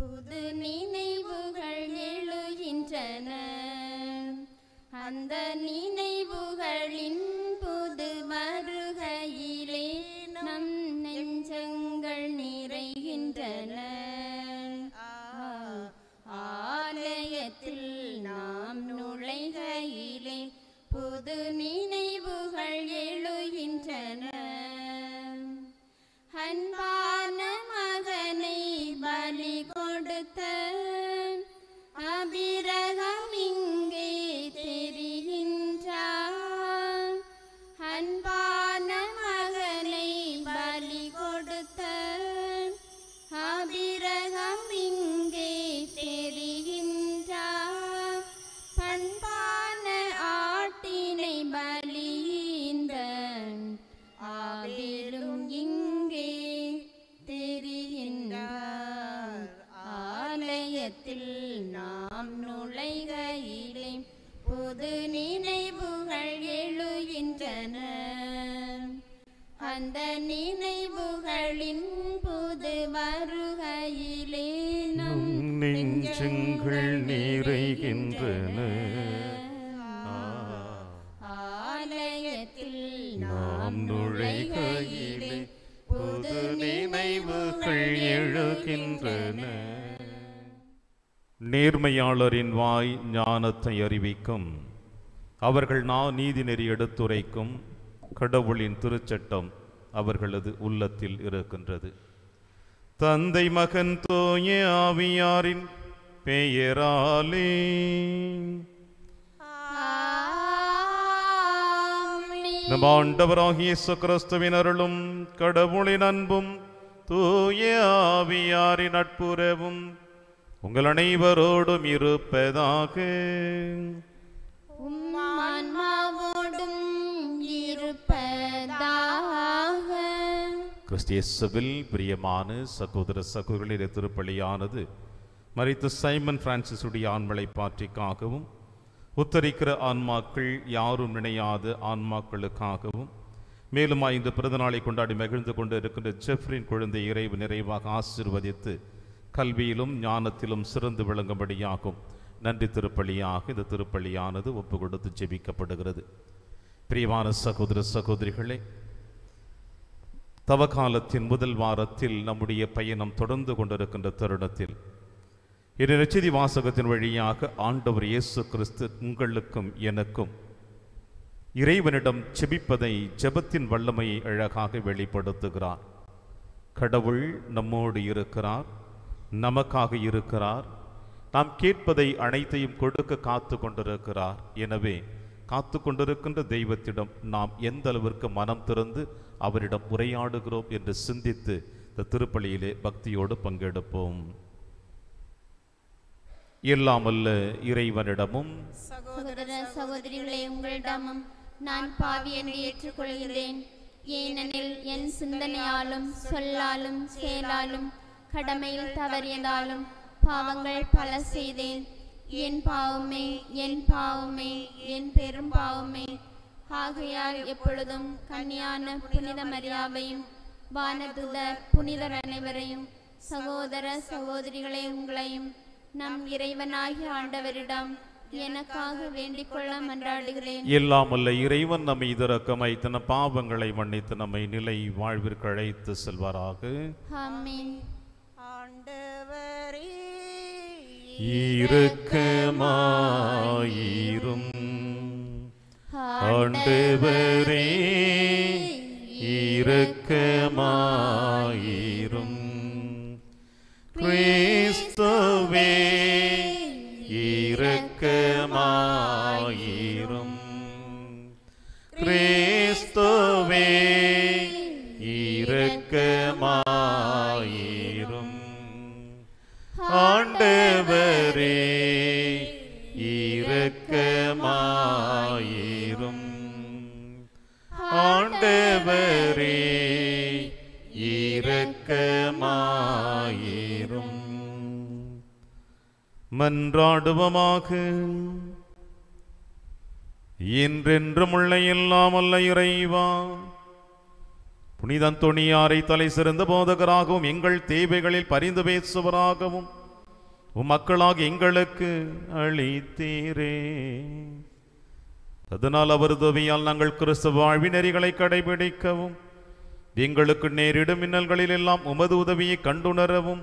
புது நினைவுகள் எழுகின்றன. அந்த நினைவுகளின் புது வருகையிலே நம் நெஞ்சங்கள் நிறைகின்றன. ஆலயத்தில் நாம் நுழைகையிலே புது நினைவுகள் எழுகின்றன. அன்பான மகனை பலி கொடுத்த ஆபிரகாம் இங்கே தெரிகின்றார். அன்பான மகனை பலி கொடுத்த ஆபிரகாம் இங்கே தெரிகின்றார். பண்பான ஆட்டினை பலியிந்த ஆபிலும் இங்கே தெரிகின்றார். ஆலயத்தில் நாம் நுழைகையிலே புது நினைவுகள் எழுகின்றன. அந்த நினைவுகளின் புது வருகையிலே நம் நெஞ்சங்கள் நிறைகின்றன. ஆலயத்தில் நாம் நுழைகையிலே புது நினைவுகள் எழுகின்றன. நேர்மையாளரின் வாய் ஞானத்தை அறிவிக்கும். அவர்கள் நீதி நெறி எடுத்துரைக்கும். கடவுளின் திருச்சட்டம் அவர்களது உள்ளத்தில் இருக்கின்றது. தந்தை மகன் தூய ஆவியாரின் பெயராலே நம் ஆண்டவராகிய இயேசு கிறிஸ்துவின் அருளும் கடவுளின் அன்பும் தூய ஆவியாரின் நட்புறவும் உங்கள் அனைவரோடும் இருப்பதாக. ஆன்மாவோடும் இருப்பதாக. கிறிஸ்து இயேசுவில் பிரியமான சகோதர சகோதரிகளே, திருப்பலியானது மரித்த சைமன் பிரான்சிஸுடைய ஆண்மலை பாற்றிக்காகவும் உத்தரிக்கிற ஆன்மாக்கள் யாரும் நினையாத ஆன்மாக்களுக்காகவும் மேலும் இந்த பிறந்தநாளை கொண்டாடி மகிழ்ந்து கொண்டு இருக்கின்ற ஜெஃப்ரின் குழந்தை இறைவு நிறைவாக ஆசீர்வதித்து கல்வியிலும் ஞானத்திலும் சிறந்து விளங்கும்படியாகும் நன்றி திருப்பலியாக இந்த திருப்பலியானது ஒப்பு கொடுத்து ஜெபிக்கப்படுகிறது. பிரியமான சகோதர சகோதரிகளே, தவக்காலத்தின் முதல் வாரத்தில் நம்முடைய பயணம் தொடர்ந்து கொண்டிருக்கின்ற தருணத்தில் இரு நற்செய்தி வாசகத்தின் வழியாக ஆண்டவர் இயேசு கிறிஸ்து உங்களுக்கும் எனக்கும் இறைவனிடம் செபிப்பதை, ஜெபத்தின் வல்லமையை அழகாக வெளிப்படுத்துகிறார். கடவுள் நம்மோடு இருக்கிறார், நமக்காக இருக்கிறார். நாம் கேட்பதை அனைத்தையும் கொடுக்க காத்து கொண்டிருக்கிறார். எனவே காத்து கொண்டிருக்கின்ற தெய்வத்திடம் நாம் எந்த அளவிற்கு மனம் திறந்து அவரிடம் உரையாடுகிறோம் என்று சிந்தித்து இந்த திருப்பலியிலே பக்தியோடு பங்கெடுப்போம். எல்லாமல்ல இறைவனிடமும் சகோதர சகோதரிகளே, உங்களிடமும் நான் பாவி என்று ஏற்றுக்கொள்கிறேன். ஏனெனில் என் சிந்தனையாலும் சொல்லாலும் செயலாலும் கடமையில் தவறியதாலும் பாவங்கள் பல செய்தேன். என் பாவமே, என் பாவமே, என் பெரும் பாவமே. ஆகையால் எப்பொழுதும் கன்னியான புனித மரியாவையும் வானதுதர் புனிதர் அனைவரையும் சகோதர சகோதரிகளே உங்களையும் நம் இறைவனாகிய ஆண்டவரிடம் எனக்காக வேண்டிக் கொள்ள மன்றாடுகிறேன். எல்லாமல்ல இறைவன் நம்மை இரக்கமாய் தன பாவங்களை மன்னித்து நம்மை நிலை வாழ்விற்கு அழைத்து செல்வாராக. ஆமென். ஆண்டவரே இரக்கமாயிரும். ஆண்டவரே இரக்கமாயிரும். கிறிஸ்துவே இரக்கமாயிரும். கிறிஸ்துவே இரக்கமாயிரும். ஆண்டவரே இரக்கமாயிரும். ஆண்டவரே இரக்கமாயிரும். மன்றாடுவமாக. என்றென்றும் உள்ள எல்லாம் அல்ல இறைவா, புனித அந்தோனியாரை தலை சிறந்த போதகராகவும் எங்கள் தேவைகளில் பரிந்து பேசுவராகவும் மக்களாக எங்களுக்கு அளித்தீரே. அதனால் அவர் உதவியால் நாங்கள் கிறிஸ்தவ வாழ்வின் நெறிகளை கடைபிடிக்கவும் எங்களுக்கு நேரிடும் இன்னல்களில் எல்லாம் உமது உதவியை கண்டுணரவும்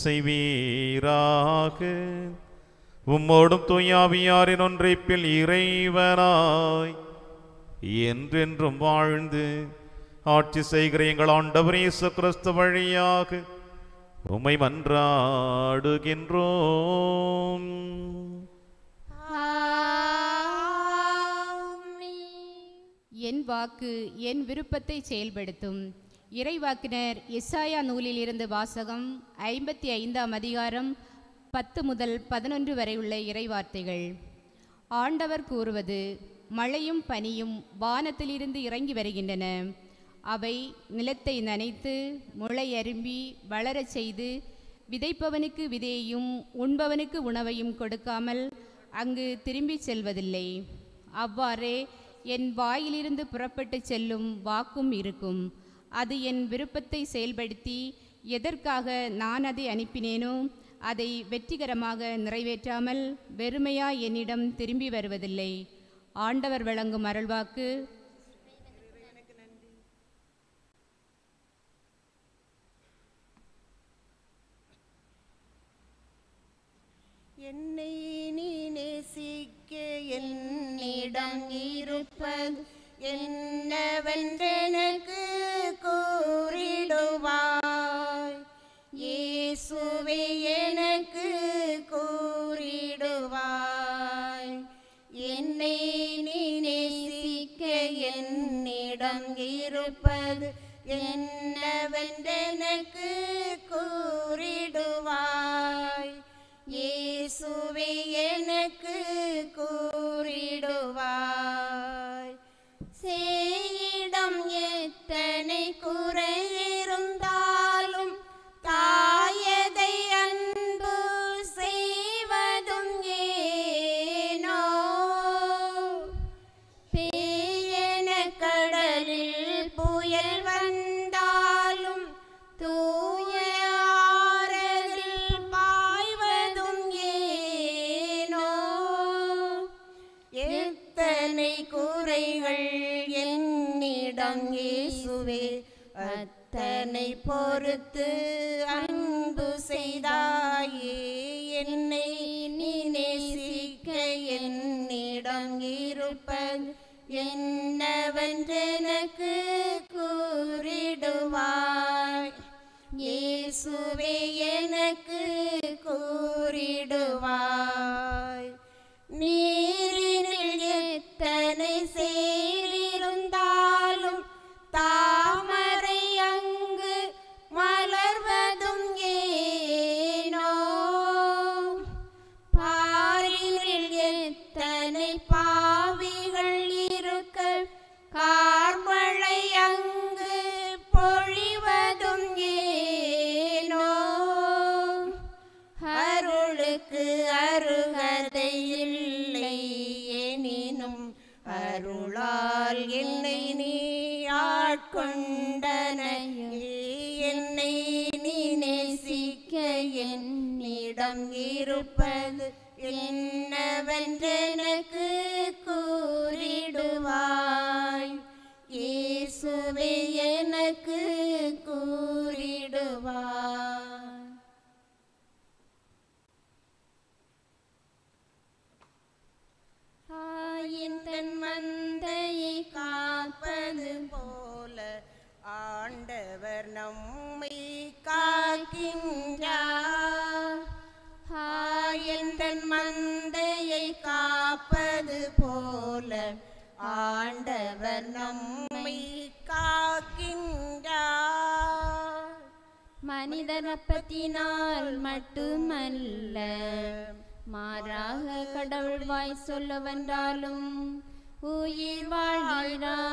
செய்வீராக. உம்மோடும் தூயாவியாரின் ஒன்றைப்பில் இறைவனாய் என்றென்றும் வாழ்ந்து ஆட்சி செய்கிற எங்கள் ஆண்டவர் இயேசு கிறிஸ்து வழியாக உம்மை மன்றாடுகின்றோம். என் வாக்கு என் விருப்பத்தை செயல்படுத்தும். இறைவாக்கினர் எசாயா நூலில் இருந்து வாசகம் 55ஆம் அதிகாரம் 10 முதல் 11 வரை உள்ள இறைவார்த்தைகள். ஆண்டவர் கூறுவது: மழையும் பனியும் வானத்திலிருந்து இறங்கி வருகின்றன. அவை நிலத்தை நனைத்து முளையரும்பி வளரச் செய்து விதைப்பவனுக்கு விதையையும் உண்பவனுக்கு உணவையும் கொடுக்காமல் அங்கு திரும்பி செல்வதில்லை. அவ்வாறே என் வாயிலிருந்து புறப்பட்டு செல்லும் வாக்கும் இருக்கும். அது என் விருப்பத்தை செயல்படுத்தி எதற்காக நான் அதை அனுப்பினேனோ அதை வெற்றிகரமாக நிறைவேற்றாமல் வெறுமையா என்னிடம் திரும்பி வருவதில்லை. ஆண்டவர் வழங்கும் அருள்வாக்கு. என்னை நீ நேசிக்க என்னிடம் இருப்பது என்னவென்றெனக்கு கூறிடுவாய். இயேசுவே எனக்கு கூறிடுவாய். என்னை நீ நேசிக்க என்னிடம் இருப்பது என்னவென்றெனக்கு கூறிடுவாய். இயேசுவே எனக்கு கூறிடுவாய். சேயிடம் எத்தனை குறை இருந்தாலும் தாயதை அன்பு செய்வதும் ஏனோ. பேயன கடலில் புயல் வந்தாலும் தூய ஆறதில் பாய்வதும் ஏனோ. எத்தனை குறைகள் என்னிடம் இயேசுவே அத்தனை பொறுத்து அன்பு செய்தாயே. என்னை நீ நேசிக்க என்னிடம் இருப்பது என்னவென்றெனக்கு கூறிடுவாய். இயேசுவே எனக்கு கூறிடுவாய். நீரினில் எத்தனை சேரிருந்தாலும் தாமரை அங்கு மலர்வதும் ஏனோ. பாரினில் எத்தனை பாவிகள் இருக்க கார்மழை அங்கு பொழிவதும் ஏனோ. அருளுக்கு அருகதை இல்லை எனினும் அருளால் என்னை நீ ஆட்கொண்டனையே. என்னை நீ நேசிக்க என்னிடம் இருப்பது என்னவென்றெனக்கு கூறிடுவாய். இயேசுவே எனக்கு கூறிடுவாய். தன் மந்தையை காப்பது போல ஆண்டவர் நம்மை காக்கின்றார். தன் மந்தையை காப்பது போல ஆண்டவர் நம்மை காக்கின்றார். மனிதர் அப்பத்தினால் மட்டுமல்ல, மாறாக கடவுள் வாய் சொல்லவென்றாலும் உயிர் வாழ்கிறார்.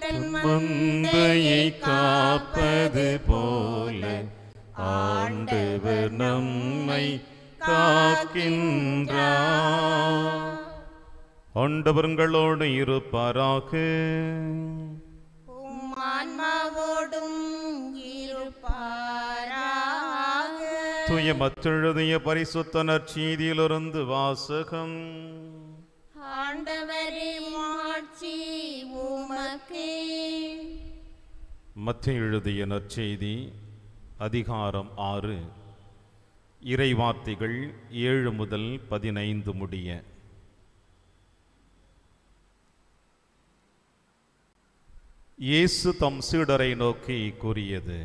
தன் மந்தையை காப்பது போல ஆண்டவர் நம்மை காக்கின்றார். ஆண்டவர் உங்களோடு இருப்பாராக. ஆன்மாவோடும் இருப்பாராக. தூய மத்தெழுதிய பரிசுத்த நற்செய்தியிலிருந்து வாசகம். ஆண்டவரே மாட்சி உமக்கே. மத்தேயு எழுதிய நற்செய்தி அதிகாரம் 6 இறைவார்த்தைகள் 7 முதல் 15 முடிய. இயேசு தம் சீடரை நோக்கி கூறியது: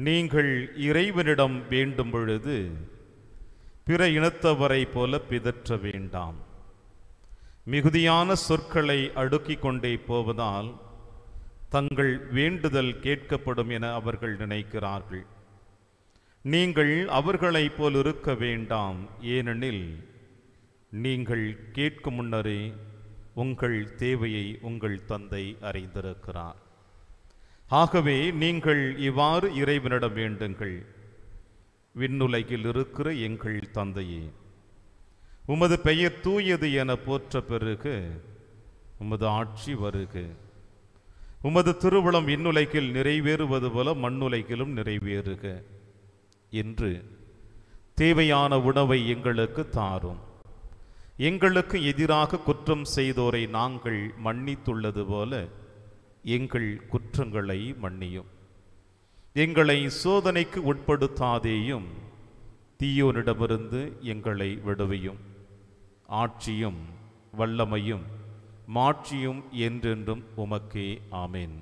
நீங்கள் இறைவனிடம் வேண்டும் பொழுது பிற இனத்தவரை போல பிதற்ற வேண்டாம். மிகுதியான சொற்களை அடுக்கிக் கொண்டே போவதால் தங்கள் வேண்டுதல் கேட்கப்படும் என அவர்கள் நினைக்கிறார்கள். நீங்கள் அவர்களைப் போல் இருக்க வேண்டாம், ஏனெனில் நீங்கள் கேட்கும் முன்னரே உங்கள் தேவையை உங்கள் தந்தை அறிந்திருக்கிறார். ஆகவே நீங்கள் இவ்வாறு இறைவனிடம் வேண்டுங்கள்: விண்ணுலகில் இருக்கிற எங்கள் தந்தையே, உமது பெயர் தூயது என போற்ற பெறுக. உமது ஆட்சி வருக. உமது திருவுளம் விண்ணுலகில் நிறைவேறுவது போல மண்ணுலகிலும் நிறைவேறுக என்று தேவையான உணவை எங்களுக்கு தாரும். எங்களுக்கு எதிராக குற்றம் செய்தோரை நாங்கள் மன்னித்துள்ளது போல எங்கள் குற்றங்களை மன்னியும். எங்களை சோதனைக்கு உட்படுத்தாதேயும், தீயோனிடமிருந்து எங்களை விடுவியும். ஆட்சியும் வல்லமையும் மாட்சியும் என்றென்றும் உமக்கே. ஆமென்.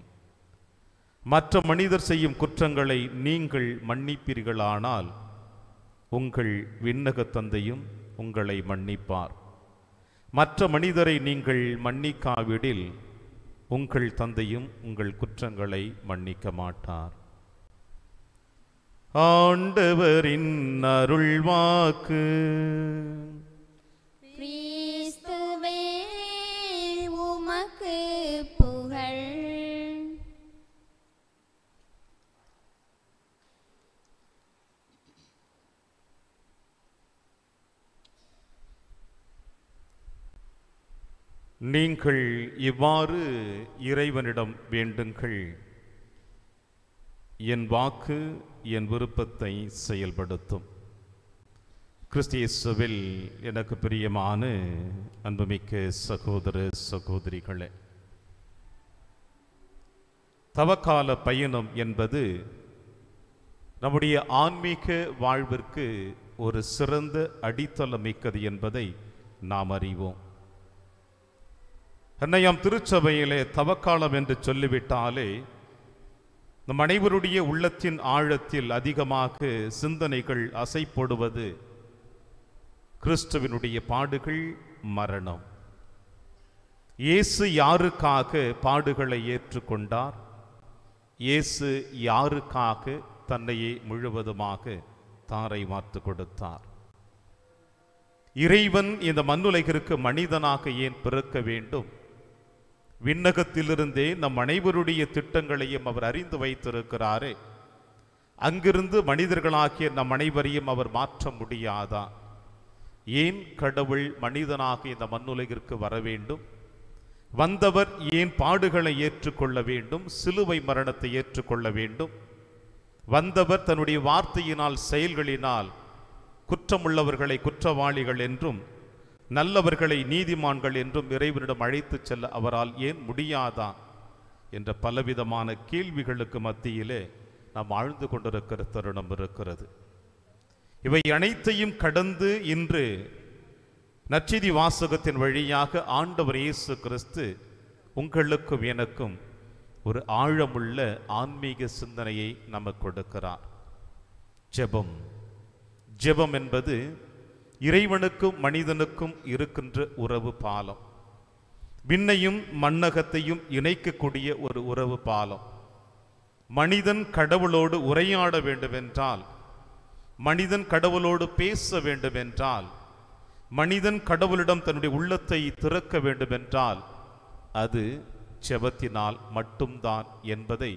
மற்ற மனிதர் செய்யும் குற்றங்களை நீங்கள் மன்னிப்பீர்களானால் உங்கள் விண்ணக தந்தையும் உங்களை மன்னிப்பார். மற்ற மனிதரை நீங்கள் மன்னிக்காவிடில் உங்கள் தந்தையும் உங்கள் குற்றங்களை மன்னிக்க மாட்டார். ஆண்டவரின் அருள்வாக்கு. கிறிஸ்துவே உமக்கு புகழ். நீங்கள் இவ்வாறு இறைவனிடம் வேண்டுங்கள்: என் வாக்கு என் விருப்பத்தை செயல்படுத்தும். கிறிஸ்து இயேசுவில் எனக்கு பிரியமான அன்புமிக்க சகோதர சகோதரிகளே, தவக்கால பயணம் என்பது நம்முடைய ஆன்மீக வாழ்விற்கு ஒரு சிறந்த அடித்தளம் மிக்கது என்பதை நாம் அறிவோம். அன்னையாம் திருச்சபையிலே தவக்காலம் என்று சொல்லிவிட்டாலே நம் அனைவருடைய உள்ளத்தின் ஆழத்தில் அதிகமாக சிந்தனைகள் அசைப்படுவது கிறிஸ்துவினுடைய பாடுகள், மரணம். இயேசு யாருக்காக பாடுகளை ஏற்றுக்கொண்டார்? இயேசு யாருக்காக தன்னையே முழுவதுமாக தாரை வார்த்து கொடுத்தார்? இறைவன் இந்த மண்ணுலகிற்கு மனிதனாக ஏன் பிறக்க வேண்டும்? விண்ணகத்திலிருந்தே நம் அனைவருடைய திட்டங்களையும் அவர் அறிந்து வைத்திருக்கிறாரே, அங்கிருந்து மனிதர்களாகிய நம் அனைவரையும் அவர் மாற்ற முடியாதா? ஏன் கடவுள் மனிதனாக இந்த மண்ணுலகிற்கு வர வேண்டும்? வந்தவர் ஏன் பாடுகளை ஏற்றுக்கொள்ள வேண்டும்? சிலுவை மரணத்தை ஏற்றுக்கொள்ள வேண்டும்? வந்தவர் தன்னுடைய வார்த்தையினால், செயல்களினால் குற்றமுள்ளவர்களை குற்றவாளிகள் என்றும் நல்லவர்களை நீதிமான்கள் என்றும் இறைவனிடம் அழைத்து செல்ல அவரால் ஏன் முடியாதா என்ற பலவிதமான கேள்விகளுக்கு மத்தியிலே நாம் ஆழ்ந்து கொண்டிருக்கிற தருணம் இருக்கிறது. இவை அனைத்தையும் கடந்து இன்று நற்செய்தி வாசகத்தின் வழியாக ஆண்டவர் இயேசு கிறிஸ்து உங்களுக்கும் எனக்கும் ஒரு ஆழமுள்ள ஆன்மீக சிந்தனையை நமக்கு கொடுக்கிறார். ஜெபம். ஜெபம் என்பது இறைவனுக்கும் மனிதனுக்கும் இருக்கின்ற உறவு பாலம். விண்ணையும் மண்ணகத்தையும் இணைக்கக்கூடிய ஒரு உறவு பாலம். மனிதன் கடவுளோடு உரையாட வேண்டுமென்றால், மனிதன் கடவுளோடு பேச வேண்டுமென்றால், மனிதன் கடவுளிடம் தன்னுடைய உள்ளத்தை திறக்க வேண்டுமென்றால் அது ஜெபத்தினால் மட்டும்தான் என்பதை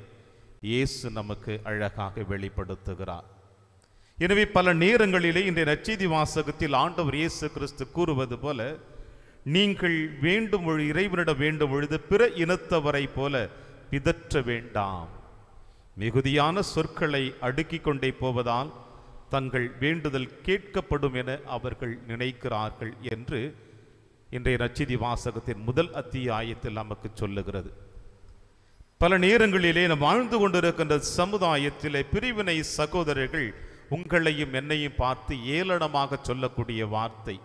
இயேசு நமக்கு அழகாக வெளிப்படுத்துகிறார். எனவே பல நேரங்களிலே இன்றைய நற்செய்தி வாசகத்தில் ஆண்டவர் இயேசு கிறிஸ்து கூறுவது போல, நீங்கள் வேண்டும் பொழுது, இறைவனிடம் வேண்டும் பொழுது பிற இனத்தவரை போல பிதற்ற வேண்டாம். மிகுதியான சொற்களை அடுக்கிக் கொண்டே போவதால் தங்கள் வேண்டுதல் கேட்கப்படும் என அவர்கள் நினைக்கிறார்கள் என்று இன்றைய நற்செய்தி வாசகத்தின் முதல் அத்தியாயத்தில் நமக்கு சொல்லுகிறது. பல நேரங்களிலே நாம் வாழ்ந்து கொண்டிருக்கின்ற சமுதாயத்திலே பிரிவினை சகோதரர்கள் உங்களையும் என்னையும் பார்த்து ஏளனமாக சொல்லக்கூடிய வார்த்தை,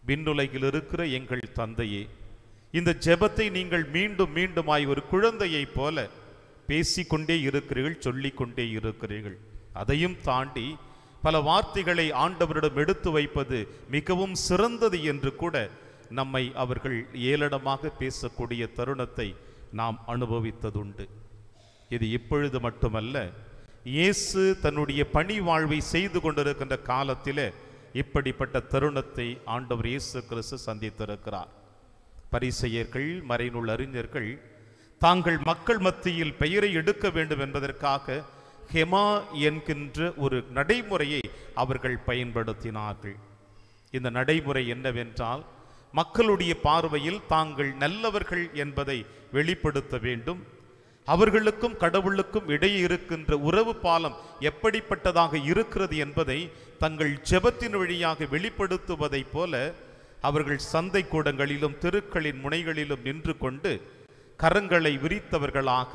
விண்ணுலகில் இருக்கிற எங்கள் தந்தையே. இந்த ஜெபத்தை நீங்கள் மீண்டும் மீண்டுமாய் ஒரு குழந்தையைப் போல பேசிக்கொண்டே இருக்கிறீர்கள், சொல்லிக்கொண்டே இருக்கிறீர்கள். அதையும் தாண்டி பல வார்த்தைகளை ஆண்டவரிடம் எடுத்து வைப்பது மிகவும் சிறந்தது என்று கூட நம்மை அவர்கள் ஏளனமாக பேசக்கூடிய தருணத்தை நாம் அனுபவித்ததுண்டு. இது இப்பொழுது மட்டுமல்ல, இயேசு தன்னுடைய பணி வாழ்வை செய்து கொண்டிருக்கின்ற காலத்திலே இப்படிப்பட்ட தருணத்தை ஆண்டவர் இயேசு கிறிஸ்து சந்தித்திருக்கிறார். பரிசேயர்கள், மறைநூல் அறிஞர்கள் தாங்கள் மக்கள் மத்தியில் பெயரை எடுக்க வேண்டும் என்பதற்காக ஹெமா என்கின்ற ஒரு நடைமுறையை அவர்கள் பயன்படுத்தினார்கள். இந்த நடைமுறை என்னவென்றால், மக்களுடைய பார்வையில் தாங்கள் நல்லவர்கள் என்பதை வெளிப்படுத்த வேண்டும். அவர்களுக்கும் கடவுளுக்கும் இடையே இருக்கின்ற உறவு பாலம் எப்படிப்பட்டதாக இருக்கிறது என்பதை தங்கள் ஜெபத்தின் வழியாக வெளிப்படுத்துவதைப் போல அவர்கள் சந்தை கூடங்களிலும் தெருக்களின் முனைகளிலும் நின்று கொண்டு கரங்களை விரித்தவர்களாக,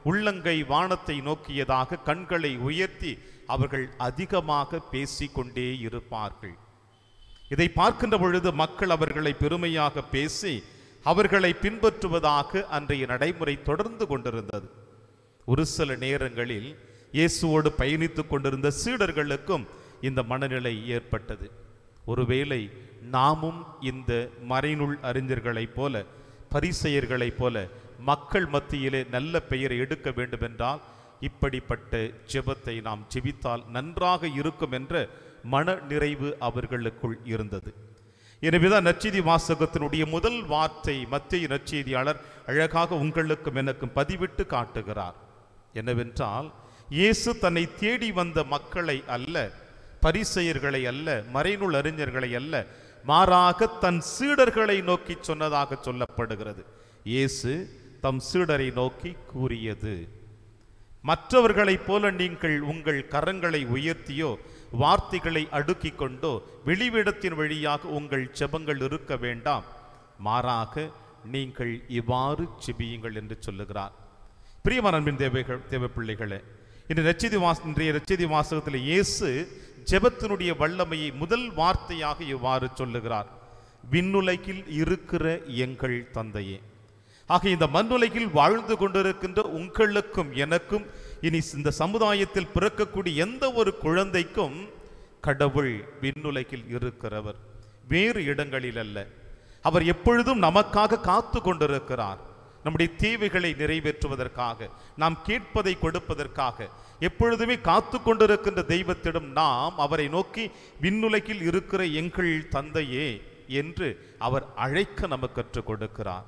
உள்ளங்கை வானத்தை நோக்கியதாக கண்களை உயர்த்தி அவர்கள் அதிகமாக பேசிக்கொண்டே இருப்பார்கள். இதை பார்க்கின்ற பொழுது மக்கள் அவர்களை பெருமையாக பேசி அவர்களை பின்பற்றுவதாக அன்றைய நடைமுறை தொடர்ந்து கொண்டிருந்தது. ஒரு சில நேரங்களில் இயேசுவோடு பயணித்துக் கொண்டிருந்த சீடர்களுக்கும் இந்த மனநிலை ஏற்பட்டது. ஒருவேளை நாமும் இந்த மறைநூல் அறிஞர்களைப் போல, பரிசேயர்களைப் போல மக்கள் மத்தியிலே நல்ல பெயரை எடுக்க வேண்டும் என்றால் இப்படிப்பட்ட ஜெபத்தை நாம் ஜெபித்தால் நன்றாக இருக்கும் என்ற மன நிறைவு அவர்களுக்குள் இருந்தது. எனவேதான் நற்செய்தி வாசகத்தினுடைய முதல் வார்த்தை மத்தேயு நற்செய்தியாளர் அழகாக உங்களுக்கும் எனக்கும் பதிவிட்டு காட்டுகிறார். என்னவென்றால், இயேசு தன்னை தேடி வந்த மக்களை அல்ல, பரிசேயர்களை அல்ல, மறைநூல் அறிஞர்களை அல்ல, மாறாக தன் சீடர்களை நோக்கி சொன்னதாக சொல்லப்படுகிறது. இயேசு தம் சீடரை நோக்கி கூறியது, மற்றவர்களைப் போல நீங்கள் உங்கள் கரங்களை உயர்த்தியோ வார்த்தைகளை அடுக்கி கொண்டோ வெளிவிடத்தின் வழியாக உங்கள் ஜெபங்கள் இருக்க வேண்டாம், மாறாக நீங்கள் இவ்வாறு ஜெபியுங்கள் என்று சொல்லுகிறார். பிரியமான அன்பின் தேவ பிள்ளைகளே, இன்றைய நற்செய்தி வாசகத்தில் இயேசு ஜெபத்தினுடைய வல்லமையை முதல் வார்த்தையாக இவ்வாறு சொல்லுகிறார், விண்ணுலகில் இருக்கிற எங்கள் தந்தையே. ஆக இந்த மண்ணுலகில் வாழ்ந்து கொண்டிருக்கின்ற உங்களுக்கும் எனக்கும், இனி இந்த சமுதாயத்தில் பிறக்கக்கூடிய எந்த ஒரு குழந்தைக்கும் கடவுள் விண்ணுலகில் இருக்கிறவர், வேறு இடங்களில் அல்ல. அவர் எப்பொழுதும் நமக்காக காத்து கொண்டிருக்கிறார். நம்முடைய தேவைகளை நிறைவேற்றுவதற்காக, நாம் கேட்பதை கொடுப்பதற்காக எப்பொழுதுமே காத்து கொண்டிருக்கின்ற தெய்வத்திடம் நாம் அவரை நோக்கி விண்ணுலகில் இருக்கிற எங்கள் தந்தையே என்று அவர் அழைக்க நமக்கு கற்றுக் கொடுக்கிறார்.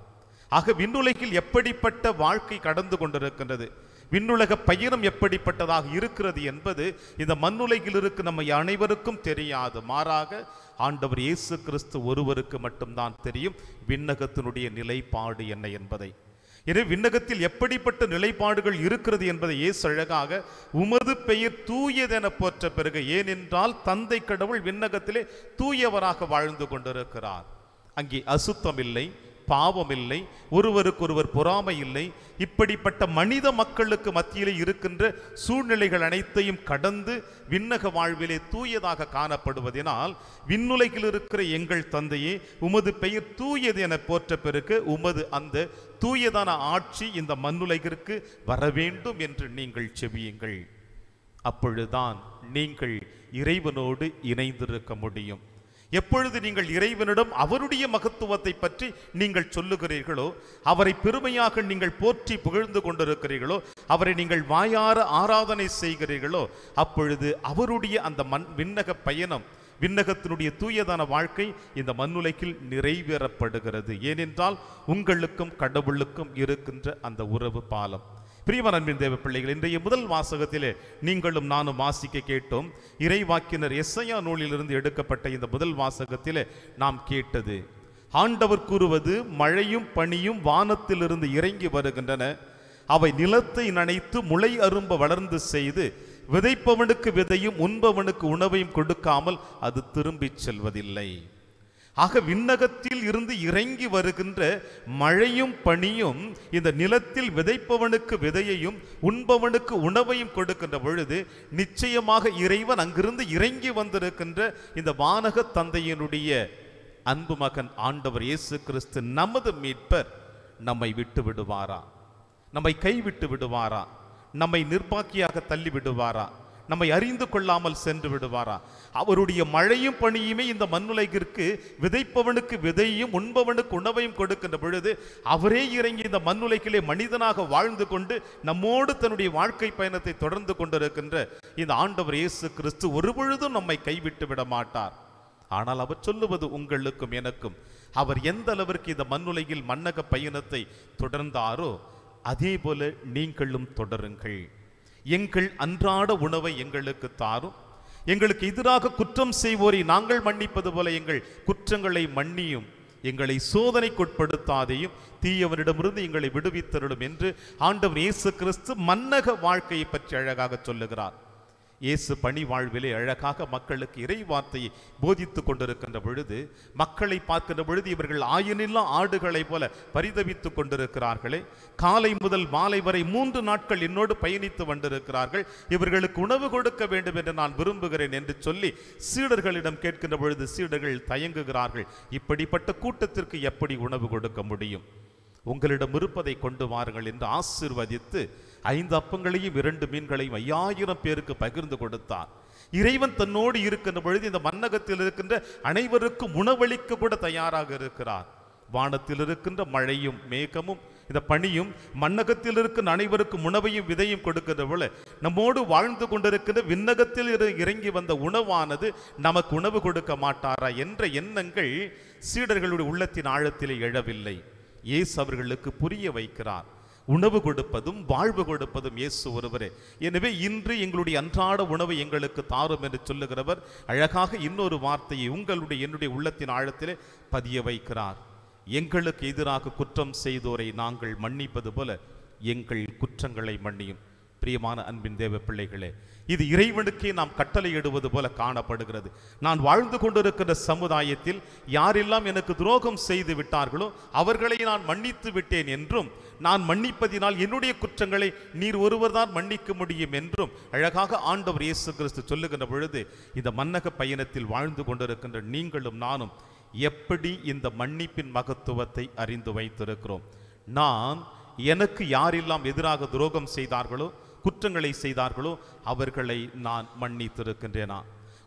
ஆக விண்ணுலகில் எப்படிப்பட்ட வாழ்க்கை கடந்து கொண்டிருக்கின்றது, விண்ணுலக பயணம் எப்படிப்பட்டதாக இருக்கிறது என்பது இந்த மண்ணுலகில் இருக்க நம்ம அனைவருக்கும் தெரியாது. மாறாக ஆண்டவர் இயேசு கிறிஸ்து ஒருவருக்கு மட்டும்தான் தெரியும் விண்ணகத்தினுடைய நிலைப்பாடு என்ன என்பதை. எனவே விண்ணகத்தில் எப்படிப்பட்ட நிலைப்பாடுகள் இருக்கிறது என்பதை இயேசு அழகாக, உமது பெயர் தூயதென போற்ற பெருக, ஏனென்றால் தந்தை கடவுள் விண்ணகத்திலே தூயவராக வாழ்ந்து கொண்டிருக்கிறார். அங்கே அசுத்தம் இல்லை, பாவம் இல்லை, ஒருவருக்கொருவர் பொறாமை இல்லை. இப்படிப்பட்ட மனித மக்களுக்கு மத்தியிலே இருக்கின்ற சூழ்நிலைகள் அனைத்தையும் கடந்து விண்ணக வாழ்விலே தூயதாக காணப்படுவதனால், விண்ணுலகில் இருக்கிற எங்கள் தந்தையே உமது பெயர் தூயது என போற்ற பிறகு உமது அந்த தூயதான ஆட்சி இந்த மண்ணுலகிற்கு வர வேண்டும் என்று நீங்கள் செபியுங்கள். அப்பொழுதுதான் நீங்கள் இறைவனோடு இணைந்திருக்க முடியும். எப்பொழுது நீங்கள் இறைவனிடம் அவருடைய மகத்துவத்தை பற்றி நீங்கள் சொல்லுகிறீர்களோ, அவரை பெருமையாக நீங்கள் போற்றி புகழ்ந்து கொண்டிருக்கிறீர்களோ, அவரை நீங்கள் வாயார ஆராதனை செய்கிறீர்களோ, அப்பொழுது அவருடைய அந்த விண்ணக பயணம், விண்ணகத்தினுடைய தூயதான வாழ்க்கை இந்த மண்ணுலகில் நிறைவேறப்படுகிறது. ஏனென்றால் உங்களுக்கும் கடவுளுக்கும் இருக்கின்ற அந்த உறவு பாலம். பிரியமான அன்பின் தேவ பிள்ளைகள், இன்றைய முதல் வாசகத்திலே நீங்களும் நானும் வாசிக்க கேட்டோம். இறைவாக்கினர் எசையா நூலிலிருந்து எடுக்கப்பட்ட இந்த முதல் வாசகத்திலே நாம் கேட்டது, ஆண்டவர் கூறுவது, மழையும் பனியும் வானத்திலிருந்து இறங்கி வருகின்றன, அவை நிலத்தை நனைத்து முளை அரும்ப வளர்ந்து செய்து விதைப்பவனுக்கு விதையும் உண்பவனுக்கு உணவையும் கொடுக்காமல் அது திரும்பிச் செல்வதில்லை. ஆக விண்ணகத்தில் இருந்து இறங்கி வருகின்ற மழையும் பனியும் இந்த நிலத்தில் விதைப்பவனுக்கு விதையையும் உண்பவனுக்கு உணவையும் கொடுக்கின்ற பொழுது நிச்சயமாக இறைவன் அங்கிருந்து இறங்கி வந்திருக்கின்ற இந்த வானக தந்தையினுடைய அன்பு மகன் ஆண்டவர் இயேசு கிறிஸ்து நமது மீட்பர் நம்மை விட்டு விடுவாரா? நம்மை கைவிட்டு விடுவாரா? நம்மை நிர்பாக்கியாக தள்ளி விடுவாரா? நம்மை அறிந்து கொள்ளாமல் சென்று விடுவாரா? அவருடைய மழையும் பனியுமே இந்த மண்ணுலகிற்கு விதைப்பவனுக்கு விதையும் உண்பவனுக்கு உணவையும் கொடுக்கின்ற பொழுது அவரே இறங்கி இந்த மண்ணுலகிலே மனிதனாக வாழ்ந்து கொண்டு நம்மோடு தன்னுடைய வாழ்க்கை பயணத்தை தொடர்ந்து கொண்டிருக்கின்ற இந்த ஆண்டவர் இயேசு கிறிஸ்து ஒருபொழுதும் நம்மை கைவிட்டு விட மாட்டார். ஆனால் அவர் சொல்லுவது உங்களுக்கும் எனக்கும், அவர் எந்த அளவிற்கு இந்த மண்ணுலகில் மன்னக பயணத்தை தொடர்ந்தாரோ அதே போல நீங்களும் தொடருங்கள். எங்கள் அன்றாட உணவை எங்களுக்கு தாரும். எங்களுக்கு எதிராக குற்றம் செய்வோரை நாங்கள் மன்னிப்பது போல எங்கள் குற்றங்களை மன்னியும். எங்களை சோதனைக்குட்படுத்தாதையும் தீயவனிடமிருந்து எங்களை விடுவித்தருளும் என்று ஆண்டவர் இயேசு கிறிஸ்து மன்னக வாழ்க்கையை பற்றி அழகாக சொல்லுகிறார். இயேசு பணி வாழ்விலே அழகாக மக்களுக்கு இறை வார்த்தையை போதித்து கொண்டிருக்கின்ற பொழுது, மக்களை பார்க்கின்ற பொழுது இவர்கள் ஆயனில்லா ஆடுகளை போல பரிதவித்து கொண்டிருக்கிறார்களே, காலை முதல் மாலை வரை 3 நாட்கள் என்னோடு பயணித்து வந்திருக்கிறார்கள், இவர்களுக்கு உணவு கொடுக்க வேண்டும் என்று நான் விரும்புகிறேன் என்று சொல்லி சீடர்களிடம் கேட்கின்ற பொழுது சீடர்கள் தயங்குகிறார்கள். இப்படிப்பட்ட கூட்டத்திற்கு எப்படி உணவு கொடுக்க முடியும்? உங்களிடம் இருப்பதை கொண்டு வாருங்கள் என்று ஆசீர்வதித்து 5 அப்பங்களையும் 2 மீன்களையும் 5000 பேருக்கு பகிர்ந்து கொடுத்தார். இறைவன் தன்னோடு இருக்கின்ற பொழுது இந்த மன்னகத்தில் இருக்கின்ற அனைவருக்கும் உணவளிக்க கூட தயாராக இருக்கிறார். வானத்தில் இருக்கின்ற மழையும் மேகமும் இந்த பனியும் மன்னகத்தில் இருக்கின்ற அனைவருக்கும் உணவையும் விதையும் கொடுக்கின்ற போல நம்மோடு வாழ்ந்து கொண்டிருக்கின்ற விண்ணகத்தில் இறங்கி வந்த உணவானது நமக்கு உணவு கொடுக்க மாட்டாரா என்ற எண்ணங்கள் சீடர்களுடைய உள்ளத்தின் ஆழத்திலே எழவில்லை. இயேசு அவர்களுக்கு புரிய வைக்கிறார். உணவு கொடுப்பதும் வாழ்வு கொடுப்பதும் இயேசு ஒருவரே. எனவே இன்று எங்களுடைய அன்றாட உணவை எங்களுக்கு தாரும் என்று சொல்லுகிறவர் அழகாக இன்னொரு வார்த்தையை உங்களுடைய என்னுடைய உள்ளத்தின் ஆழத்திலே பதிய வைக்கிறார். எங்களுக்கு எதிராக குற்றம் செய்தோரை நாங்கள் மன்னிப்பது போல எங்கள் குற்றங்களை மன்னியும். பிரியமான அன்பின் தேவ பிள்ளைகளே, இது இறைவனுக்கே நாம் கட்டளையிடுவது போல காணப்படுகிறது. நான் வாழ்ந்து கொண்டிருக்கிற சமுதாயத்தில் யாரெல்லாம் எனக்கு துரோகம் செய்து விட்டார்களோ அவர்களை நான் மன்னித்து விட்டேன் என்றும், நான் மன்னிப்பதினால் என்னுடைய குற்றங்களை நீர் ஒருவர் தான் மன்னிக்க முடியும் என்றும் அழகாக ஆண்டவர் இயேசு கிறிஸ்து சொல்லுகின்ற பொழுது, இந்த மன்னக பயணத்தில் வாழ்ந்து கொண்டிருக்கின்ற நீங்களும் நானும் எப்படி இந்த மன்னிப்பின் மகத்துவத்தை அறிந்து வைத்திருக்கிறோம்? நான் எனக்கு யாரெல்லாம் எதிராக துரோகம் செய்தார்களோ குற்றங்களை செய்தார்களோ அவர்களை நான் மன்னித்திருக்கின்றேனா?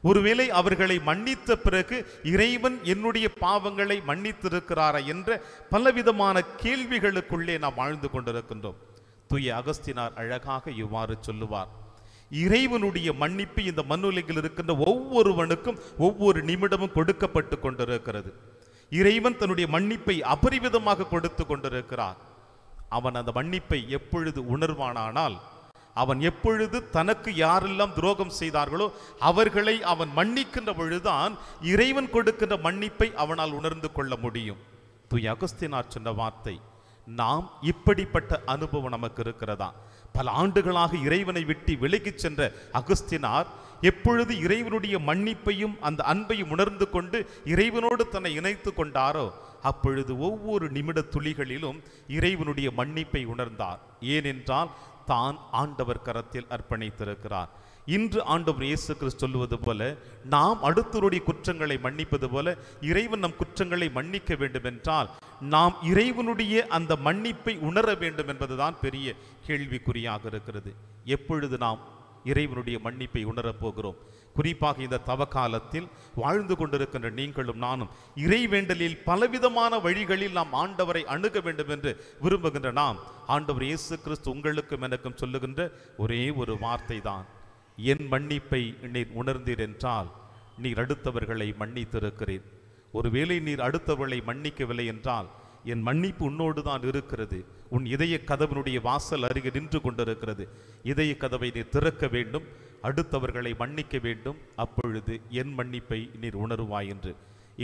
ஒருவேளை அவர்களை மன்னித்த பிறகு இறைவன் என்னுடைய பாவங்களை மன்னித்திருக்கிறாரா என்ற பலவிதமான கேள்விகளுக்குள்ளே நாம் வாழ்ந்து கொண்டிருக்கின்றோம். தூய அகஸ்தினார் அழகாக இவ்வாறு சொல்லுவார், இறைவனுடைய மன்னிப்பு இந்த மண்ணுலகில் இருக்கின்ற ஒவ்வொருவனுக்கும் ஒவ்வொரு நிமிடமும் கொடுக்கப்பட்டு கொண்டிருக்கிறது. இறைவன் தன்னுடைய மன்னிப்பை அபரிவிதமாக கொடுத்து கொண்டிருக்கிறார். அவன் அந்த மன்னிப்பை எப்பொழுது உணர்வானானால், அவன் எப்பொழுது தனக்கு யாரெல்லாம் துரோகம் செய்தார்களோ அவர்களை அவன் மன்னிக்கின்ற பொழுதுதான் இறைவன் கொடுக்கின்ற மன்னிப்பை அவனால் உணர்ந்து கொள்ள முடியும். தூய அகஸ்தினார் சொன்ன வார்த்தை, நாம் இப்படிப்பட்ட அனுபவம் நமக்கு இருக்கிறதா? பல ஆண்டுகளாக இறைவனை விட்டு விலகிச் சென்ற அகஸ்தினார் எப்பொழுது இறைவனுடைய மன்னிப்பையும் அந்த அன்பையும் உணர்ந்து கொண்டு இறைவனோடு தன்னை இணைத்து கொண்டாரோ அப்பொழுது ஒவ்வொரு நிமிட துளிகளிலும் இறைவனுடைய மன்னிப்பை உணர்ந்தார். ஏனென்றால் தான் ஆண்டவர் கரத்தில் அர்ப்பணித்திருக்கிறார். இன்று ஆண்டவர் இயேசு கிறிஸ்து சொல்லுவது போல, நாம் அடுத்தவருடைய குற்றங்களை மன்னிப்பது போல இறைவன் நம் குற்றங்களை மன்னிக்க வேண்டும் என்றால் நாம் இறைவனுடைய அந்த மன்னிப்பை உணர வேண்டும் என்பதுதான் பெரிய கேள்விக்குறியாக இருக்கிறது. எப்பொழுது நாம் இறைவனுடைய மன்னிப்பை உணரப் போகிறோம்? குறிப்பாக இந்த தவ காலத்தில் வாழ்ந்து கொண்டிருக்கின்ற நீங்களும் நானும் இறைவேண்டலில் பலவிதமான வழிகளில் நாம் ஆண்டவரை அணுக வேண்டும் என்று விரும்புகின்ற நாம், ஆண்டவர் இயேசு கிறிஸ்து உங்களுக்கும் எனக்கும் சொல்லுகின்ற ஒரே ஒரு வார்த்தை தான், என் மன்னிப்பை நீர் உணர்ந்தீர் என்றால் நீர் அடுத்தவர்களை மன்னித்திருக்கிறேன். ஒருவேளை நீர் அடுத்தவர்களை மன்னிக்கவில்லை என்றால் என் மன்னிப்பு உன்னோடு தான் இருக்கிறது. உன் இதய கதவனுடைய வாசல் அருகே நின்று கொண்டிருக்கிறது. இதய கதவை நீர் திறக்க வேண்டும், அடுத்தவர்களை மன்னிக்க வேண்டும், அப்பொழுது என் மன்னிப்பை நீர் உணருவாய் என்று.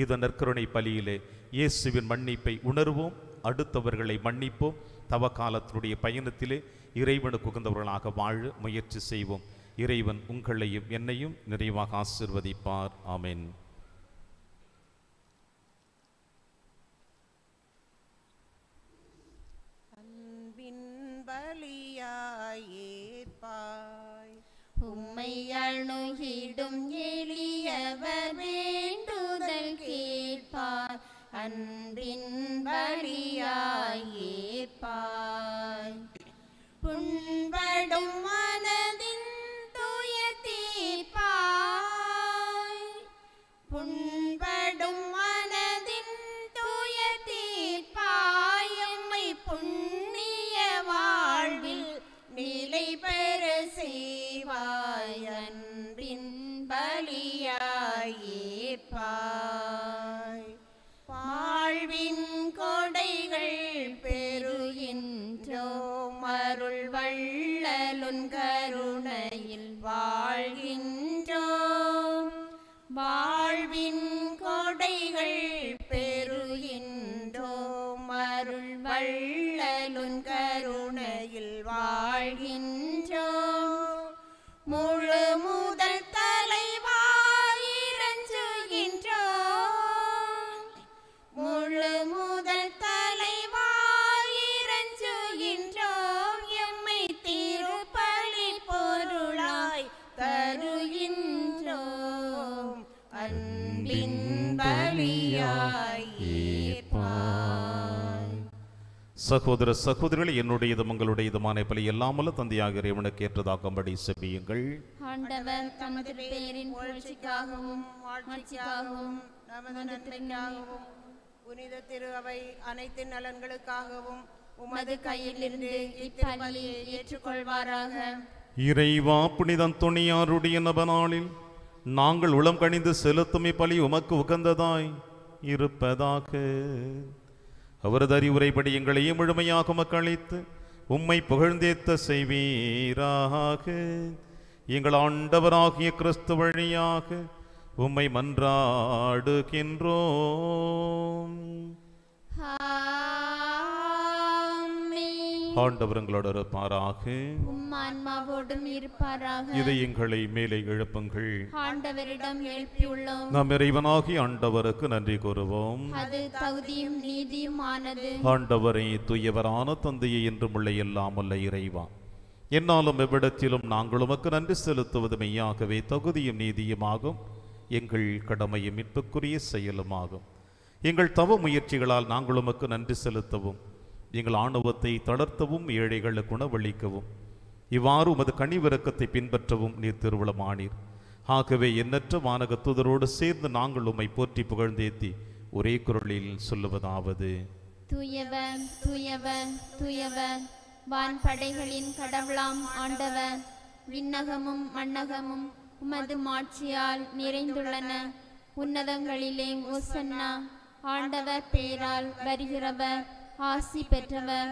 இது நற்கருணை பலியிலே இயேசுவின் மன்னிப்பை உணர்வோம், அடுத்தவர்களை மன்னிப்போம். தவ காலத்தினுடைய பயணத்திலே இறைவனுக்கு உகந்தவர்களாக வாழ முயற்சி செய்வோம். இறைவன் உங்களையும் என்னையும் நிறைவாக ஆசீர்வதிப்பார். ஆமென். உம்மை அணுகிடும் எளியவர் வேண்டுதல் கேட்பார், அன்பின் பலியாய் ஏற்பாய். புண்படும் மனதின் துயர் தீர்ப்பாய், புண்படும் மனதின் துயர் தீர்ப்பாய். எம்மை புண்ணிய வாழ்வில் நிலை பெற செய்வாய், அன்பின் பலியாய் ஏற்பாய். வாழ்வின் கொடைகள் பெறுகின்றோம், அருள் வள்ளலுன் கருணையில் வாழ்கின்றோம். வாழ்வின் கொடைகள் பெறுகின்றோம், அருள் வள்ளலுன் கருணையில் வாழ்கின்றோம். முழு முதல் தலைவாயிரஞ்சுகின்றோம், முழு முதல் தலைவாயிரஞ்சுகின்றோம். எம்மை திருப்பலி பொருளாய் தருகின்றோம், அன்பின் பலியாய் ஏற்பாய். சகோதர சகோதரிகளை, என்னுடையதும் உங்களுடையதுமான பலி எல்லாமல்ல தந்தையாக இறைவனுக்கு ஏற்றதாகும்படி செபியுங்கள். ஆண்டவர் தமது பேரின் புகழ்ச்சிக்காகவும் மாட்சிக்காகவும் நமது நன்மைக்காகவும் புனித திரு அவை அனைத்து நலன்களுக்காகவும் உமது கையிலிருந்து இப்பலியை ஏற்றுக்கொள்வாராக. இறைவா, புனித அந்தோனியாருடைய நபநாளில் நாங்கள் உளம் கணிந்து செலுத்தும் இப்பலி உமக்கு உகந்ததாய் இருப்பதாக. அவரது அறிவுரைப்படி எங்களையும் முழுமையாக மக்களித்து உம்மை புகழ்ந்தேத்த செய்வீராக. எங்கள் ஆண்டவராகிய கிறிஸ்து வழியாக உம்மை மன்றாடுகின்றோம். ஆமென். ஆண்டவர் எங்களோடு இருப்பாராக. உம் ஆன்மாவோடும் இருப்பாராக. இதை எங்களை மேலே எழுப்புங்கள். ஆண்டவரிடம் எழுப்பியுள்ளோம், நாம் இறைவனாகி ஆண்டவருக்கு நன்றி கூறுவோம். அது தகுதியும் நீதியுமானது. ஆண்டவரை, தூயவரான தந்தையை என்றும் உள்ள எல்லாம் அல்ல இறைவா, என்னாலும் எவ்விடத்திலும் நாங்கள் உமக்கு நன்றி செலுத்துவது மெய்யாகவே தகுதியும் நீதியுமாகும், எங்கள் கடமையும் மீட்புக்குரிய செயலுமாகும். எங்கள் தவ முயற்சிகளால் நாங்கள் உமக்கு நன்றி செலுத்தவும், எங்கள் ஆணவத்தை தளர்த்தவும், ஏழைகளுக்கு உணவளிக்கவும், இவ்வாறு உமது கனிவிரக்கத்தை பின்பற்றவும் நீர் திருவுளமானீர். ஆகவே எண்ணற்ற வானக தூதரோடு சேர்ந்து நாங்கள் உம்மை போற்றி புகழ்ந்தேத்தி ஒரே குரலில் சொல்லுவதாவது: தூயவர் தூயவர் தூயவர், வான்படைகளின் கடவுளாம் ஆண்டவர். விண்ணகமும் மண்ணகமும் உமது மாட்சியால் நிறைந்துள்ளன. உன்னதங்களிலே ஓசன்னா. ஆண்டவர் பேரால் வருகிறவர் ஆசி பெற்றவர்.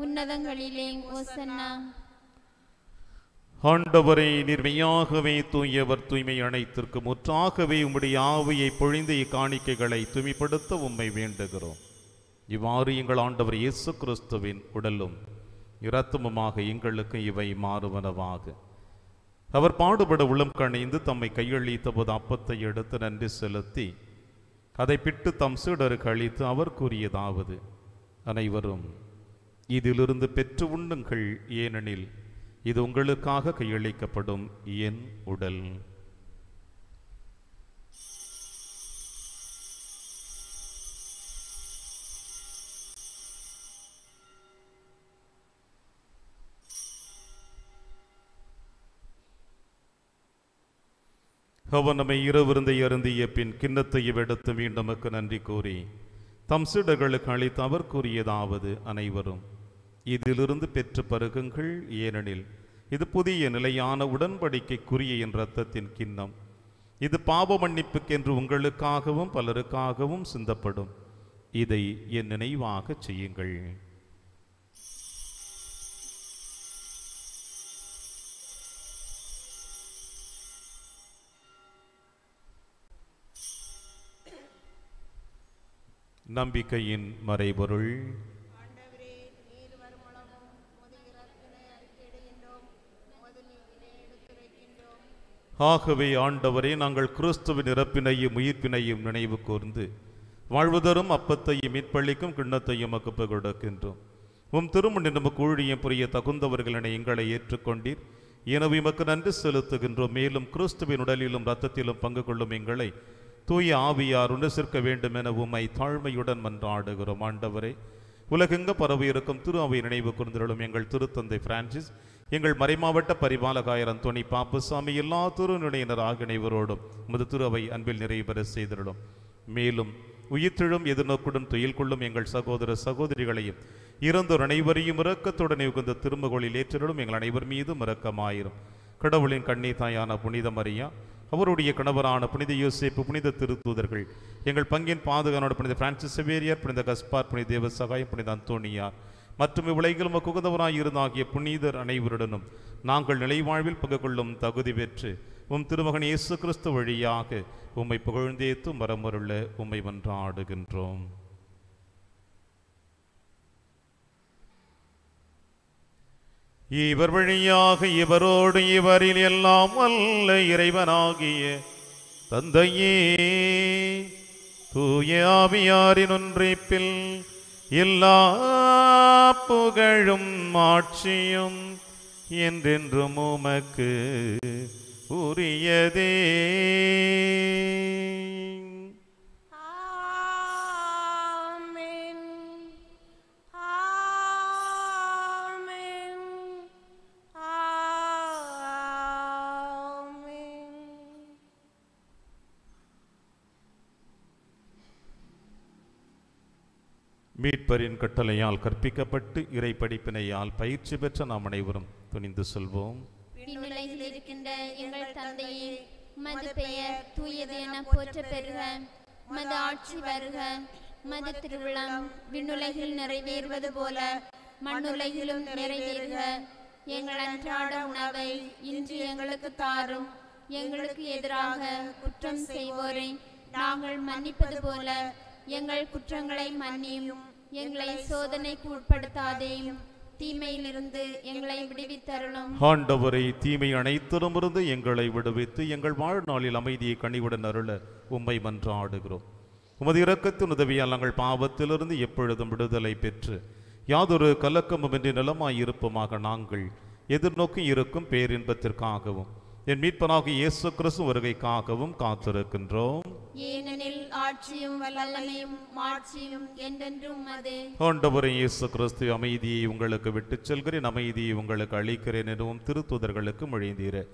உன்னதங்களிலே ஓசன்னா. ஆண்டவரே, நீர் மெய்யாகவே தூயவர், தூய்மை அனைத்திற்கு முற்றாகவே உம்முடைய ஆவியை பொழிந்த இக்காணிக்கைகளை தூய்மைப்படுத்த உம்மை வேண்டுகிறோம். இவ்வாறு எங்கள் ஆண்டவர் இயேசு கிறிஸ்துவின் உடலும் இரத்தமுமாக எங்களுக்கு இவை மாறுவனவாக. அவர் பாடுபட உளம் கணிந்து தம்மை கையளித்த போது அப்பத்தை எடுத்து நன்றி செலுத்தி அதை பிட்டு தம் சீடருக்கு அளித்து அவர் கூறியதாவது: அனைவரும் இதிலிருந்து பெற்று உண்ணுங்கள், ஏனெனில் இது உங்களுக்காக கையளிக்கப்படும் என் உடல். அவர் நம்மை இரவிருந்தை அருந்திய பின் கிண்ணத்தையும் எடுத்து மீண்டும் நமக்கு நன்றி கூறி தம் சீடர்களுக்கு அளித்து அவர் கூறியதாவது: அனைவரும் இதிலிருந்து பெற்று பருகுங்கள், ஏனெனில் இது புதிய நிலையான உடன்படிக்கைக்குரிய என் இரத்தத்தின் கிண்ணம். இது பாவ மன்னிப்புக்கென்று உங்களுக்காகவும் பலருக்காகவும் சிந்தப்படும். இதை என் நினைவாக செய்யுங்கள். நம்பிக்கையின் மறைபொருள். ஆண்டவரே, நீர் வருமளவும் உமது இரத்தினை அறிக்கையிடுகின்றோம், உமது நீதினை எடுத்துரைக்கின்றோம். ஆகவே ஆண்டவரே, நாங்கள் கிறிஸ்துவின் இறப்பினையும் உயிர்ப்பினையும் நினைவு கூர்ந்து வாழ்வுதரும் அப்பத்தையும் மீட்பளிக்கும் கிண்ணத்தையும் மக்குப்ப கொடுக்கின்றோம். உம் திருமணம் நமக்கு ஊழியம் புரிய தகுந்தவர்கள் என எங்களை ஏற்றுக்கொண்டீர். எனவே எமக்கு நன்றி செலுத்துகின்றோம். மேலும் கிறிஸ்துவின் உடலிலும் இரத்தத்திலும் பங்கு கொள்ளும் எங்களை தூய ஆவியார் உண்டு சேர்க்க வேண்டும் என உம்மை தாழ்மையுடன் மன்றாடுகிறோம். ஆண்டவரே, உலகெங்க பரவி இருக்கும் திரு அவை நினைவு கூர்ந்திருளும் எங்கள் திருத்தந்தை பிரான்சிஸ், எங்கள் மறைமாவட்ட பரிபாலகாயர் அந்தோணி பாப்புசாமி, எல்லா திருநிலையினர் ஆகிய அனைவரோடும் உமது திரு அவை அன்பில் நிறைவு பெற செய்திருளும். மேலும் உயிர்த்தெழும் எதிர்நோக்குடன் துயில் கொள்ளும் எங்கள் சகோதர சகோதரிகளையும் இறந்தோர் அனைவரையும் இரக்கத்துடன் உகந்த திருமகளில் ஏற்றிடும் எங்கள் அனைவர் மீதும் இரக்கமாயிரும். கடவுளின் கண்ணி தாயான புனித மரியா, அவருடைய கணவரான புனித யோசேப்பு, புனித திருத்தூதர்கள், எங்கள் பங்கின் பாதுகானோட புனித பிரான்சிஸ் செவேரியார், புனித கஸ்பார், புனித தேவசகாயம், புனித அந்தோனியார் மற்றும் இவ்வுலகில் உகந்தவராய் இருந்தாகிய புனிதர் அனைவருடனும் நாங்கள் நிலைவாழ்வில் பங்கு கொள்ளும் தகுதி பெற்று உம் திருமகன் இயேசு கிறிஸ்து வழியாக உம்மை புகழ்ந்தேத்தும் வரமுருள உம்மை மன்றாடுகின்றோம். இவர் வழியாக இவரோடு இவரில் எல்லாம் வல்ல இறைவனாகிய தந்தையே, தூய ஆவியாரின் ஒன்றிப்பில் எல்லா புகழும் ஆட்சியும் என்றென்றும் உமக்கு உரியதே. ஆமென். ஆமென். ஆமென். மீட்பரின் கட்டளையால் கற்பிக்கப்பட்டு இறை படிப்பினையால் பயிற்சி பெற்ற நாம் அனைவரும் துணிந்து சொல்வோம். விண்ணுலகில் இருக்கின்ற எங்கள் தந்தையே, உமது பெயர் தூயது என போற்ற பெறுக. உமது ஆட்சி வருக. உமது திருவிழம் விண்ணுலகில் நிறைவேறுவது போல மண்ணுலகிலும் நிறைவேறுக. எங்கள் அன்றாட உணவை இன்று எங்களுக்கு தாரும். எங்களுக்கு எதிராக குற்றம் செய்வோரை நாங்கள் மன்னிப்பது போல எங்கள் குற்றங்களை மன்னியும். எங்களை சோதனைக்கு உட்படுத்தாதேயும், தீமையிலிருந்து எங்களை விடுவித்தருளும். ஆண்டவரை, தீமை அனைத்திலுமிருந்து எங்களை விடுவித்து எங்கள் வாழ்நாளில் அமைதியை கனிவுடன் அருள உம்மை மன்றாடுகிறோம். உமது இரக்கத்தின் உதவியால் நாங்கள் பாவத்திலிருந்து எப்பொழுதும் விடுதலை பெற்று யாதொரு கலக்கமுமின்றி நலமாயிருப்போமாக நாங்கள் எதிர்நோக்கி இருக்கும் பேரின்பத்திற்காகவும் என் மீட்பனாகிய இயேசு கிறிஸ்து வருகைக்காகவும் காத்திருக்கின்றோம். ஏனெனில் ஆட்சியும் வல்லமையும் மாட்சியும் என்றென்றும் உமதே. ஆண்டவரே இயேசு கிறிஸ்து, அமைதியை உங்களுக்கு விட்டுச் செல்கிறேன், அமைதியை உங்களுக்கு அளிக்கிறேன் எனவும் திருத்தூதர்களுக்கு மொழிந்தீர.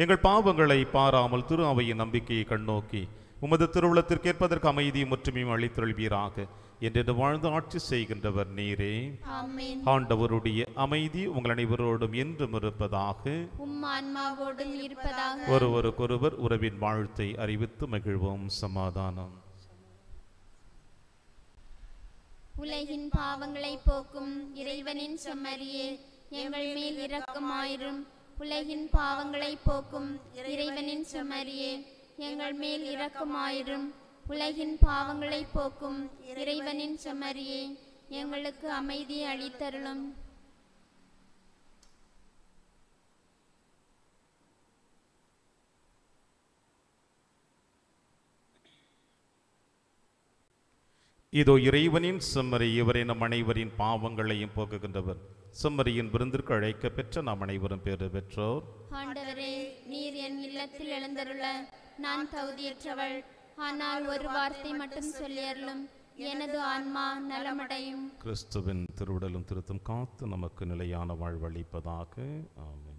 எங்கள் பாவங்களை பாராமல் திரு அவையின் நம்பிக்கையை கண்ணோக்கி உமது திருவுளத்திற்கேற்பதற்கு அமைதியும் ஒற்றுமையும் அளித்தருள்வீராக. என்று வாழ்ந்து ஆட்சி செய்கின்றவர் நீரே. ஆமென். ஆண்டவருடைய அமைதி உங்கள் அனைவரோடும் என்றும் இருப்பதாக. உம் ஆன்மாவோடும் இருப்பதாக. ஒருவருக்கொருவர் உறவின் வாழ்த்தை அறிவித்து மகிழ்வோம். சமாதானம். உலகின் பாவங்களை போக்கும் இறைவனின் செம்மறியே, எங்கள் மேல் இரக்கமாயிரும். உலகின் பாவங்களை போக்கும் இறைவனின் செம்மறியே, எங்கள் மேல் இரக்கமாயிரும். உலகின் பாவங்களை போக்கும் இறைவனின் செம்மறியே, எங்களுக்கு அமைதியை அளித்தருளும். இதோ இறைவனின் செம்மறி, இவரை நம் அனைவரின் பாவங்களையும் போக்குகின்றவர். செம்மறியின் விருந்திற்கு அழைக்க பெற்ற நாம் அனைவரும் பேறு பெற்றோர். ஆண்டவரே, நீர் என் இல்லத்தில் எழுந்தருள நான் தகுதியற்றவள். ஆனால் ஒரு வார்த்தை மட்டும் சொல்லியருளும், எனது ஆன்மா நலமடையும். கிறிஸ்துவின் திருவுடலும் திருத்தும் காத்து நமக்கு நிலையான வாழ்வளிப்பதாக. ஆமென்.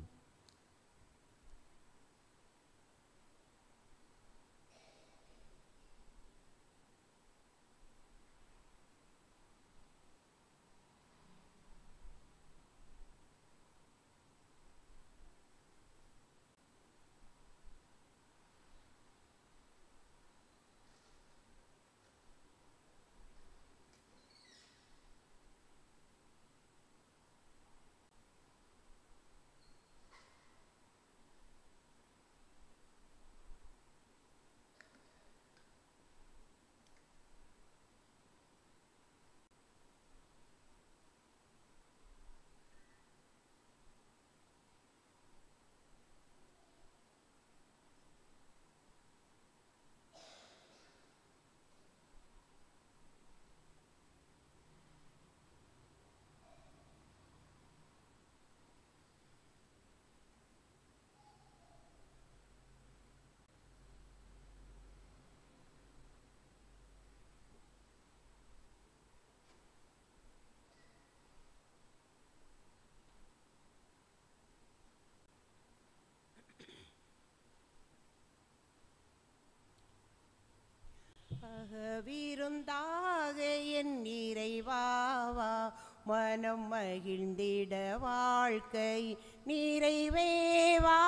அகவிருந்தாக என் இறைவாவா மனம் மகிழ்ந்திட வாழ்க்கை நிறைவேவா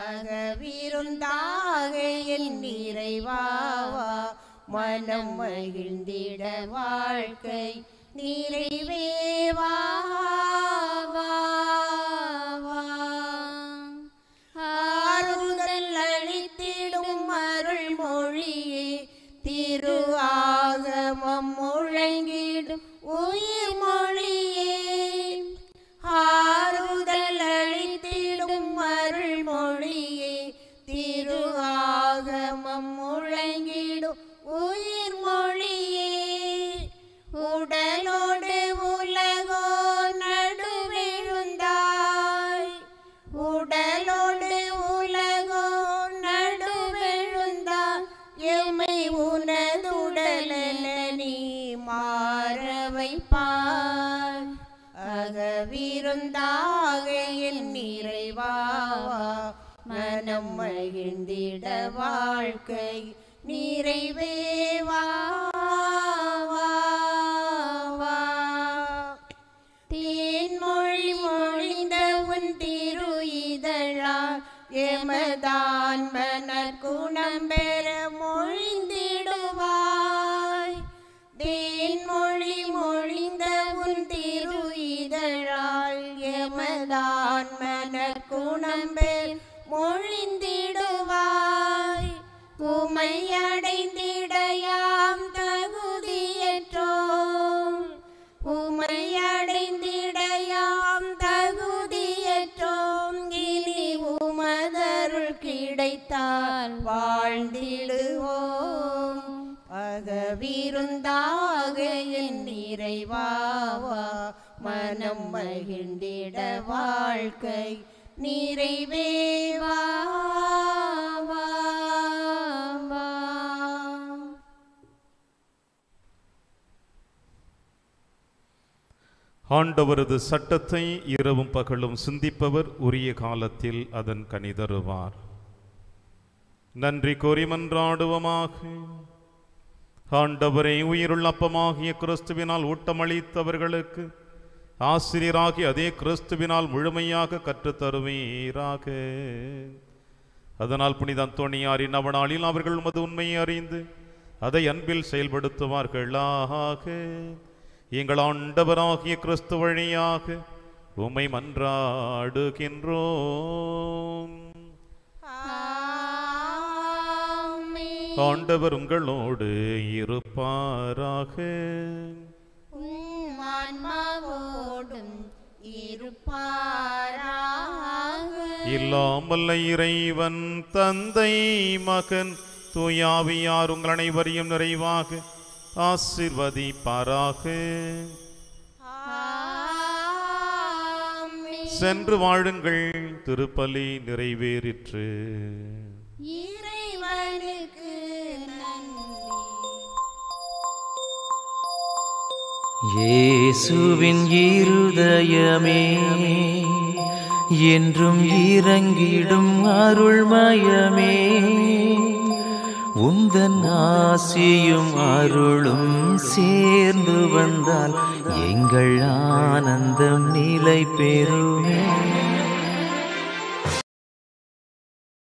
அகவிருந்தாக என் இறைவாவா மனம் மகிழ்ந்திட வாழ்க்கை நிறைவேவா ஆறுதல் அளித்திடும் அருள் மொழியே திரு ஆகமம் முழங்கிடும் உயிர் மொழியே ஆறுதல் அளித்திடும் அருள் மொழியே திரு ஆகமம் முழங்கிடும் உயிர் மொழியே உடலோடு உலகோ நடுவெழுந்தாய் உடலோடு உலகோ நடுவெழுந்தாய் எம்மை உனதுடலென நீ மாற வைப்பாய் அகவிருந்தாக என் நிறைவாவா மனம் மகிழ்ந்திட வாழ்க்கை நிறைவேவா தேன்மொழி மொழிந்த உன் திரு இதழால் எமதான் மனர் குணம் பெற மொழிந்திடுவாய் தேன்மொழி மொழிந்த உன் திரு இதழால் எமதான் மனர் குணம் பெற மொழிந்திடுவாய் உமை அடைந்திடையாம் தகுதியற்றோம் உமை அடைந்திடையாம் தகுதியற்றோம் இனி உமதருள் கிடைத்தால் வாழ்ந்திடுவோம் அகவிருந்தாக என் இறைவாவா மனம் மகிழ்ந்திட வாழ்க்கை நிறைவேவா ஆண்டவரது சட்டத்தை இரவும் பகலும் சிந்திப்பவர் உரிய காலத்தில் அதன் கனி தருவார். நன்றி கூறி மன்றாடுவோமாக. ஆண்டவரை உயிருள்ள அப்பமாகிய கிறிஸ்துவினால் ஊட்டமளித்தவர்களுக்கு ஆசிரியராகி அதே கிறிஸ்துவினால் முழுமையாக கற்றுத்தருவீராக. அதனால் புனித அந்தோணியாரின் நவநாளில் அவர்கள் உமது உண்மையை அறிந்து அதை அன்பில் செயல்படுத்துவார்களாக. எங்கள் ஆண்டவராகிய கிறிஸ்து வழியாக உம்மை மன்றாடுகின்றோம். ஆண்டவர் உங்களோடு இருப்பாராக. இல்லாமல்ல இறைவன் தந்தை மகன் தூயாவியார் உங்கள் அனைவரையும் நிறைவாக ஆசீர்வதிப்பாராக. சென்று வாழுங்கள், திருப்பலி நிறைவேறிற்று. இறைவனுக்கு நன்றி. இயேசுவின் இருதயமே என்றும் இறங்கிடும் அருள்மயமே, உந்தன் ஆசியும் அருளும் சேர்ந்து வந்தால் எங்கள் ஆனந்தம் நிலை பெறுமே.